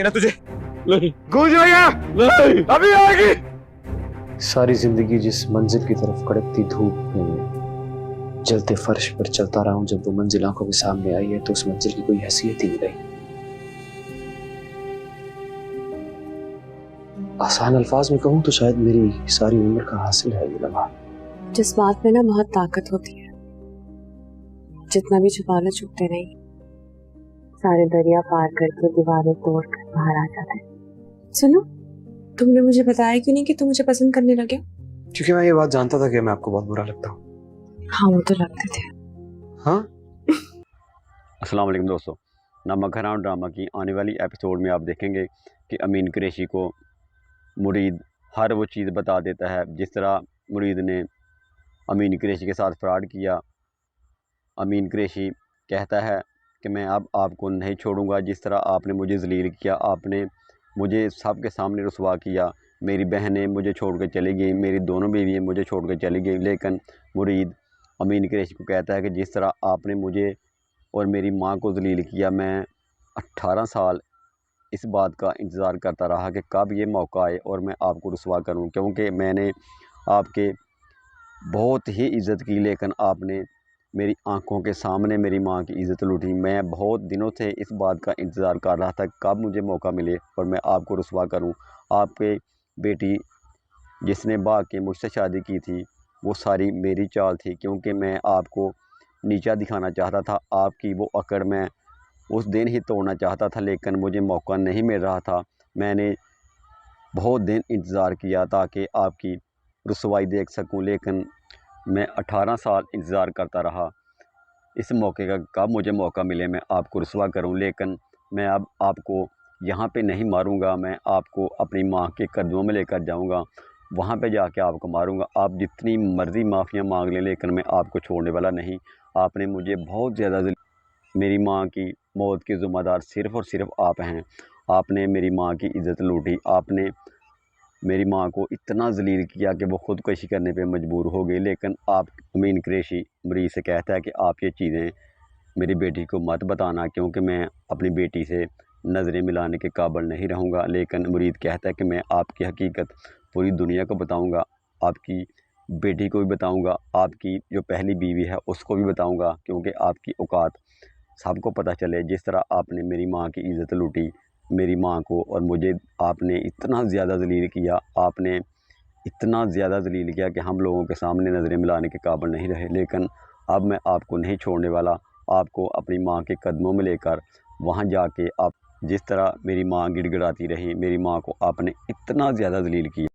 ना तुझे नहीं गूंज रही है नहीं अभी आएगी। सारी जिंदगी जिस मंजिल की तरफ कड़कती धूप में जलते फर्श पर चलता रहा हूं, जब वो मंजिल आंखों के सामने आई है तो उस मंजिल की कोई हैसियत ही नहीं रही। आसान अल्फाज में कहूं तो शायद मेरी सारी उम्र का हासिल है ये लम्हा। जिस बात में ना बहुत ताकत होती है, जितना भी छुपा लो छुपते नहीं, सारे दरिया पार करके दीवारें तोड़ कर बाहर आ जाते हैं। सुनो, तुमने मुझे बताया क्यों नहीं कि तुम मुझे पसंद करने लगे? क्योंकि मैं ये बात जानता था कि मैं आपको बहुत बुरा लगता हूँ। हाँ, वो तो लगते थे। हाँ, अस्सलाम वालेकुम दोस्तों, नमक हराम ड्रामा की आने वाली एपिसोड में आप देखेंगे कि अमीन कुरैशी को मुरीद हर वो चीज़ बता देता है। जिस तरह मुरीद ने अमीन कुरैशी के साथ फ्रॉड किया, अमीन कुरैशी कहता है कि मैं अब आपको नहीं छोड़ूंगा। जिस तरह आपने मुझे ज़लील किया, आपने मुझे सब के सामने रुसवा किया, मेरी बहनें मुझे छोड़ कर चली गई, मेरी दोनों बीवियाँ मुझे छोड़ कर चली गई। लेकिन मुरीद अमीन कुरैशी को कहता है कि जिस तरह आपने मुझे और मेरी माँ को ज़लील किया, मैं 18 साल इस बात का इंतज़ार करता रहा कि कब ये मौका आए और मैं आपको रुसवा करूं, क्योंकि मैंने आपके बहुत ही इज़्ज़त की, लेकिन आपने मेरी आंखों के सामने मेरी माँ की इज़्ज़त लूटी। मैं बहुत दिनों से इस बात का इंतज़ार कर रहा था कब मुझे मौका मिले और मैं आपको रुसवा करूं। आपके बेटी जिसने भाग के मुझसे शादी की थी, वो सारी मेरी चाल थी, क्योंकि मैं आपको नीचा दिखाना चाहता था। आपकी वो अकड़ मैं उस दिन ही तोड़ना चाहता था, लेकिन मुझे मौका नहीं मिल रहा था। मैंने बहुत दिन इंतज़ार किया ताकि आपकी रुसवाई देख सकूं, लेकिन मैं 18 साल इंतज़ार करता रहा इस मौके का कब मुझे मौका मिले मैं आपको रुसवा करूं। लेकिन मैं अब आपको यहाँ पे नहीं मारूंगा, मैं आपको अपनी माँ के कदमों में लेकर जाऊंगा, वहाँ पे जाके आपको मारूंगा। आप जितनी मर्ज़ी माफ़ियाँ मांग लें, लेकिन मैं आपको छोड़ने वाला नहीं। आपने मुझे बहुत ज़्यादा मेरी माँ की मौत के ज़िम्मेदार सिर्फ़ और सिर्फ आप हैं। आपने मेरी माँ की इज़्ज़त लूटी, आपने मेरी माँ को इतना ज़लील किया कि वो ख़ुदकुशी करने पे मजबूर हो गई। लेकिन आप अमीन कुरैशी मुरीद से कहता है कि आप ये चीज़ें मेरी बेटी को मत बताना, क्योंकि मैं अपनी बेटी से नज़रें मिलाने के काबिल नहीं रहूँगा। लेकिन मुरीद कहता है कि मैं आपकी हकीकत पूरी दुनिया को बताऊँगा, आपकी बेटी को भी बताऊँगा, आपकी जो पहली बीवी है उसको भी बताऊँगा, क्योंकि आपकी औकात सबको पता चले। जिस तरह आपने मेरी माँ की इज़्ज़त लूटी, मेरी माँ को और मुझे आपने इतना ज़्यादा ज़लील किया, आपने इतना ज़्यादा ज़लील किया कि हम लोगों के सामने नज़रें मिलाने के काबिल नहीं रहे। लेकिन अब मैं आपको नहीं छोड़ने वाला, आपको अपनी माँ के कदमों में लेकर वहाँ जाके आप जिस तरह मेरी माँ गिड़गिड़ाती रही, मेरी माँ को आपने इतना ज़्यादा ज़लील किया।